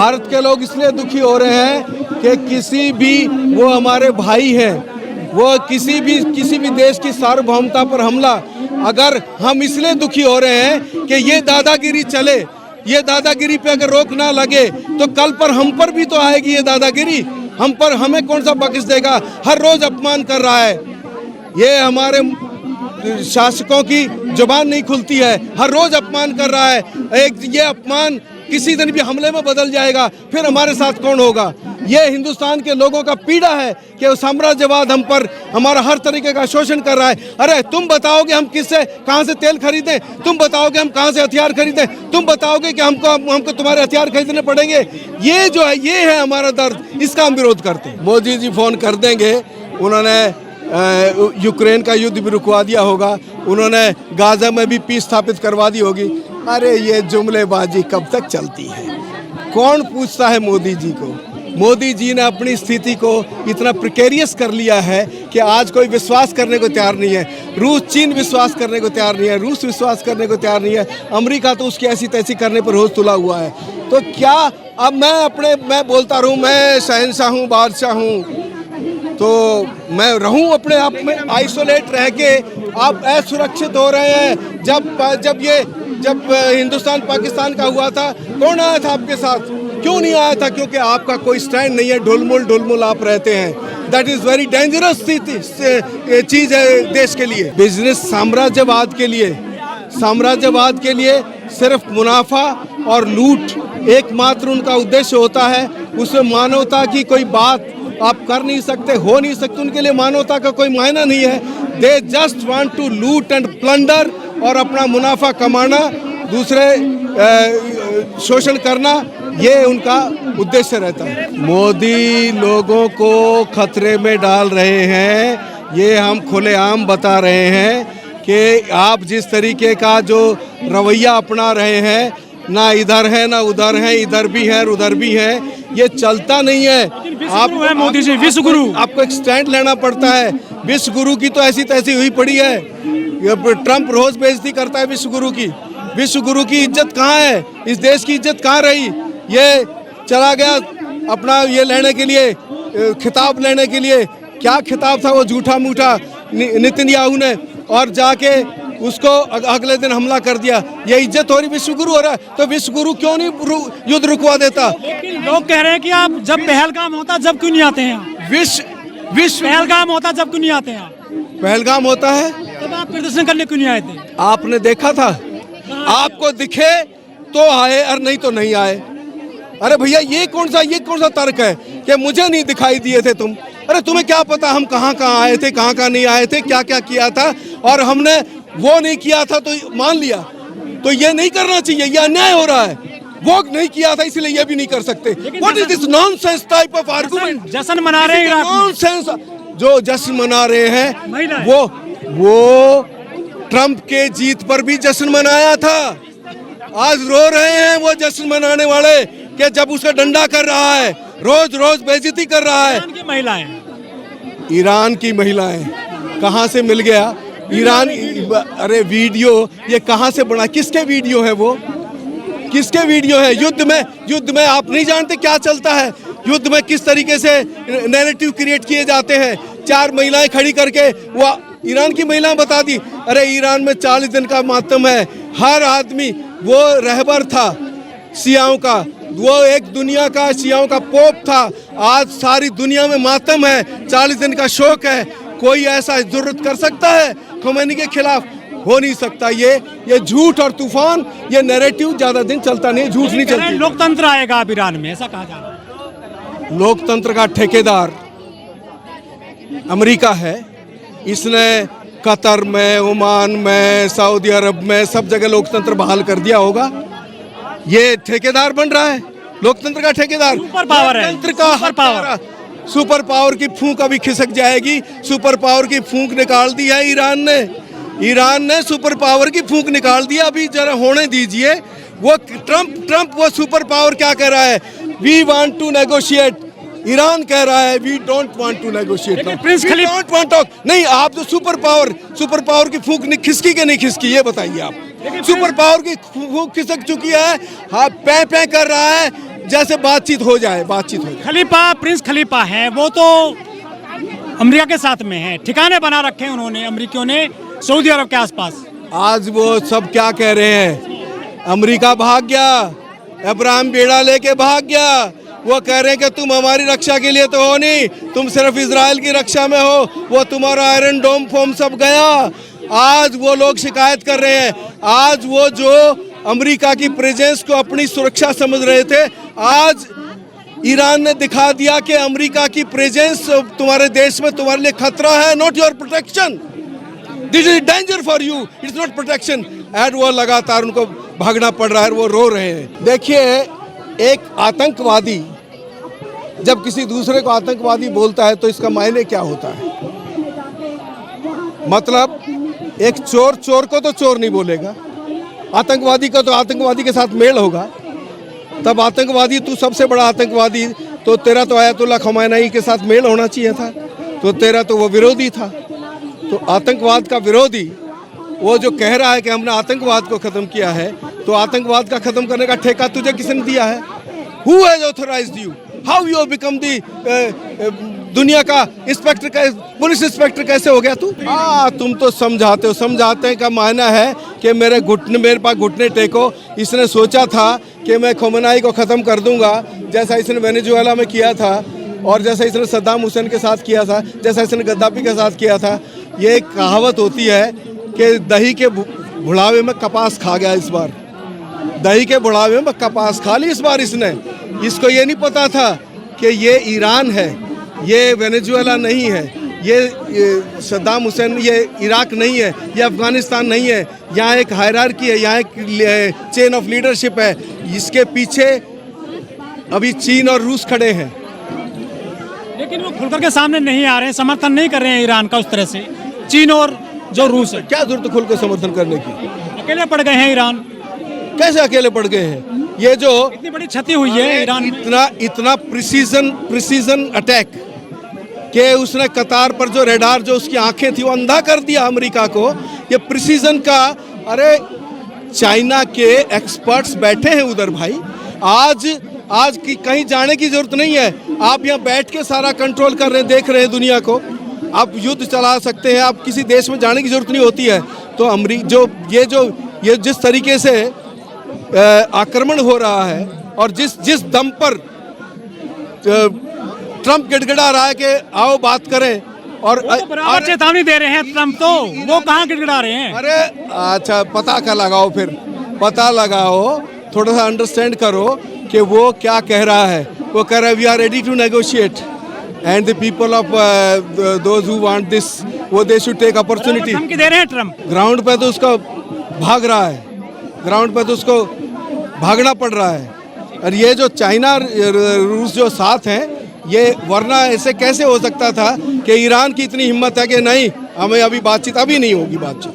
भारत के लोग इसलिए दुखी हो रहे हैं कि किसी भी, वो हमारे भाई हैं, वो किसी भी देश की सार्वभौमता पर हमला, अगर हम इसलिए दुखी हो रहे हैं कि ये दादागिरी चले, ये दादागिरी पे अगर रोक ना लगे तो कल पर हम पर भी तो आएगी ये दादागिरी। हम पर, हमें कौन सा बख्श देगा? हर रोज अपमान कर रहा है, ये हमारे शासकों की जुबान नहीं खुलती है, हर रोज अपमान कर रहा है। ये अपमान किसी दिन भी हमले में बदल जाएगा, फिर हमारे साथ कौन होगा? ये हिंदुस्तान के लोगों का पीड़ा है कि साम्राज्यवाद हम पर, हमारा हर तरीके का शोषण कर रहा है। अरे तुम बताओगे हम किससे, कहां से तेल खरीदें? तुम बताओगे हम कहां से हथियार खरीदें? तुम बताओगे कि हमको तुम्हारे हथियार खरीदने पड़ेंगे? ये जो है, ये है हमारा दर्द, इसका हम विरोध करते हैं। मोदी जी फोन कर देंगे, उन्होंने यूक्रेन का युद्ध भी रुकवा दिया होगा, उन्होंने गाजा में भी पीस स्थापित करवा दी होगी। अरे ये जुमलेबाजी कब तक चलती है? कौन पूछता है मोदी जी को? मोदी जी ने अपनी स्थिति को इतना प्रिकेरियस कर लिया है कि आज कोई विश्वास करने को तैयार नहीं है। चीन विश्वास करने को तैयार नहीं है, रूस विश्वास करने को तैयार नहीं है, अमेरिका तो उसकी ऐसी तैसी करने पर होश तुला हुआ है। तो क्या अब मैं बोलता रहूं मैं शहंशाह हूं, बादशाह हूं, तो मैं रहूं अपने आप में आइसोलेट रह के? आप असुरक्षित हो रहे हैं। जब हिंदुस्तान पाकिस्तान का हुआ था, कौन आया था आपके साथ? क्यों नहीं आया था? क्योंकि आपका कोई स्टैंड नहीं है, ढुलमुल आप रहते हैं। दैट इज वेरी डेंजरस चीज है देश के लिए। बिजनेस साम्राज्यवाद के लिए सिर्फ मुनाफा और लूट एकमात्र उनका उद्देश्य होता है। उसमें मानवता की कोई बात आप कर नहीं सकते, हो नहीं सकते। उनके लिए मानवता का कोई मायना नहीं है। They just want to loot and plunder, और अपना मुनाफा कमाना, दूसरे शोषण करना, ये उनका उद्देश्य रहता है। मोदी लोगों को खतरे में डाल रहे हैं, ये हम खुलेआम बता रहे हैं कि आप जिस तरीके का जो रवैया अपना रहे हैं, ना इधर है ना उधर है, इधर भी है उधर भी है, ये चलता नहीं है। आप मोदी जी विश्व गुरु, आपको एक स्टैंड लेना पड़ता है। विश्व गुरु की तो ऐसी तैसी हुई पड़ी है। ट्रंप रोज बेइज्जती करता है विश्व गुरु की। विश्व गुरु की इज्जत कहाँ है? इस देश की इज्जत कहाँ रही? ये चला गया अपना ये लेने के लिए, खिताब लेने के लिए। क्या खिताब था वो झूठा मूठा नेतन्याहू ने, और जाके उसको अगले दिन हमला कर दिया। ये इज्जत हो रही, विश्व गुरु हो रहा है, तो विश्व गुरु क्यों नहीं युद्ध रुकवा देता? लोग कह रहे हैं कि आप जब पहलगाम होता जब क्यों नहीं आते हैं? विश्व पहलगाम होता जब क्यों नहीं आते हैं? पहलगाम होता है तब आप प्रदर्शन करने क्यों नहीं आए थे? आपने देखा था? आपको दिखे तो आए और नहीं तो नहीं आए। अरे भैया ये कौन सा तर्क है कि मुझे नहीं दिखाई दिए थे तुम? अरे तुम्हें क्या पता हम कहाँ आए थे, कहाँ नहीं आए थे, क्या किया था, और हमने वो नहीं किया था तो मान लिया। तो ये नहीं करना चाहिए, ये अन्याय हो रहा है। वो नहीं किया था इसलिए ये भी नहीं कर सकते। What is this nonsense type of argument? जश्न मना रहे हैं, नॉनसेंस। जो जश्न मना रहे हैं वो ट्रंप के जीत पर भी जश्न मनाया था। आज रो रहे हैं वो जश्न मनाने वाले कि जब उसका डंडा कर रहा है, रोज बेइज्जती कर रहा है। ईरान की महिलाएं कहाँ से मिल गया? ईरान, अरे वीडियो ये कहाँ से बना? किसके वीडियो है वो? किसके वीडियो है? युद्ध में आप नहीं जानते क्या चलता है? युद्ध में किस तरीके से नैरेटिव क्रिएट किए जाते हैं। 4 महिलाएं खड़ी करके वो ईरान की महिलाएं बता दी। अरे ईरान में 40 दिन का मातम है। हर आदमी, वो रहबर था शियाओं का, वो एक दुनिया का शियाओं का पोप था। आज सारी दुनिया में मातम है, 40 दिन का शोक है। कोई ऐसा जुर्रत कर सकता है खोमेनी के खिलाफ? हो नहीं सकता। ये झूठ और तूफान, ये नैरेटिव ज्यादा दिन चलता नहीं, झूठ नहीं चलती। लोकतंत्र आएगा अब ईरान में, ऐसा कहा जा रहा है। लोकतंत्र का ठेकेदार अमेरिका है। इसने कतर में, ओमान में, सऊदी अरब में सब जगह लोकतंत्र बहाल कर दिया होगा। ये ठेकेदार बन रहा है, लोकतंत्र का ठेकेदार। सुपर पावर है, सुपर पावर की फूंक अभी खिसक जाएगी। सुपर पावर की फूंक निकाल दी है ईरान ने सुपर पावर की फूंक निकाल दिया। अभी जरा होने दीजिए। वो ट्रंप वो सुपर पावर क्या कह रहा है? We want to negotiate. Iran कह रहा है we don't want to negotiate. नहीं, आप जो सुपर पावर की फूंक खिसकी के नहीं खिसकी, ये बताइए आप। सुपर पावर की फूंक खिसक चुकी है। हाँ, पै कर रहा है। जैसे बातचीत हो जाए। खलीफा प्रिंस खलीफा है, वो तो अमेरिका के साथ में है, ठिकाने बना रखे हैं उन्होंने अमेरिकियों ने सऊदी अरब के आसपास। आज वो सब क्या कह रहे हैं, अमेरिका भाग गया, अब्राहम बेड़ा लेके भाग गया। वो कह रहे हैं कि तुम हमारी रक्षा के लिए तो हो नहीं, तुम सिर्फ इजराइल की रक्षा में हो। वो तुम्हारा आयरन डोम फोम सब गया। आज वो लोग शिकायत कर रहे हैं। आज वो जो अमेरिका की प्रेजेंस को अपनी सुरक्षा समझ रहे थे, आज ईरान ने दिखा दिया कि अमेरिका की प्रेजेंस तुम्हारे देश में तुम्हारे लिए खतरा है, not your protection. This is danger for you, it's not protection. And वो लगातार उनको भागना पड़ रहा है, वो रो रहे हैं। देखिए, एक आतंकवादी जब किसी दूसरे को आतंकवादी बोलता है तो इसका मायने क्या होता है? मतलब एक चोर को तो चोर नहीं बोलेगा, आतंकवादी का तो आतंकवादी के साथ मेल होगा। तब आतंकवादी, तू सबसे बड़ा आतंकवादी, तो तेरा तो आयतुल्लाह खमैनी के साथ मेल होना चाहिए था, तो तेरा तो वो विरोधी था। तो आतंकवाद का विरोधी वो जो कह रहा है कि हमने आतंकवाद को खत्म किया है, तो आतंकवाद का खत्म करने का ठेका तुझे किसने दिया है? Who has authorized you? How you have become the दुनिया का इंस्पेक्टर, का पुलिस इंस्पेक्टर कैसे हो गया तू? तुम तो समझाते हो। समझाते का मायना है कि मेरे पास घुटने टेको। इसने सोचा था कि मैं खमेनी को ख़त्म कर दूंगा, जैसा इसने वेनेजुएला में किया था, और जैसा इसने सद्दाम हुसैन के साथ किया था, जैसा इसने गद्दाफी के साथ किया था। ये एक कहावत होती है कि दही के बुढ़ावे में कपास खा गया। इस बार दही के बुढ़ावे में कपास खा ली इस बार इसने। इसको ये नहीं पता था कि ये ईरान है, ये वेनेजुएला नहीं है, ये सद्दाम हुसैन, ये इराक नहीं है, ये अफगानिस्तान नहीं है। यहाँ एक हायरार्की है, यहाँ एक चेन ऑफ लीडरशिप है। इसके पीछे अभी चीन और रूस खड़े हैं, लेकिन वो खुलकर के सामने नहीं आ रहे हैं, समर्थन नहीं कर रहे हैं ईरान का उस तरह से। चीन और जो रूस है, क्या जरूरत खुल के समर्थन करने की? अकेले पड़ गए हैं ईरान। कैसे अकेले पड़ गए हैं? ये जो इतनी बड़ी क्षति हुई है ईरान में, इतना प्रिसीजन अटैक कि उसने कतार पर जो रेडार, जो उसकी आंखें थी, वो अंधा कर दिया अमेरिका को। ये प्रिसीजन का, अरे चाइना के एक्सपर्ट्स बैठे हैं उधर भाई। आज की कहीं जाने की जरूरत नहीं है। आप यहाँ बैठ के सारा कंट्रोल कर रहे हैं, देख रहे हैं दुनिया को। आप युद्ध चला सकते हैं, आप किसी देश में जाने की जरूरत नहीं होती है। तो ये जिस तरीके से आक्रमण हो रहा है, और जिस दम पर ट्रंप गिड़गिड़ा रहा है कि आओ बात करें, और चेतावनी दे रहे हैं ट्रंप, तो वो कहाँ गिड़गिड़ा रहे हैं? अरे अच्छा, पता का लगाओ, फिर पता लगाओ, थोड़ा सा अंडरस्टैंड करो कि वो क्या कह रहा है। वो कह रहा है we are ready to negotiate and the people of those who want this, वो दे शुड टेक अपॉर्चुनिटी। धमकी दे रहे हैं ट्रंप। ग्राउंड पे तो उसका भाग रहा है, ग्राउंड पे तो उसको भागना पड़ रहा है। और ये जो चाइना रूस जो साथ हैं, ये वरना ऐसे कैसे हो सकता था कि ईरान की इतनी हिम्मत है कि नहीं, हमें अभी बातचीत, अभी नहीं होगी बातचीत।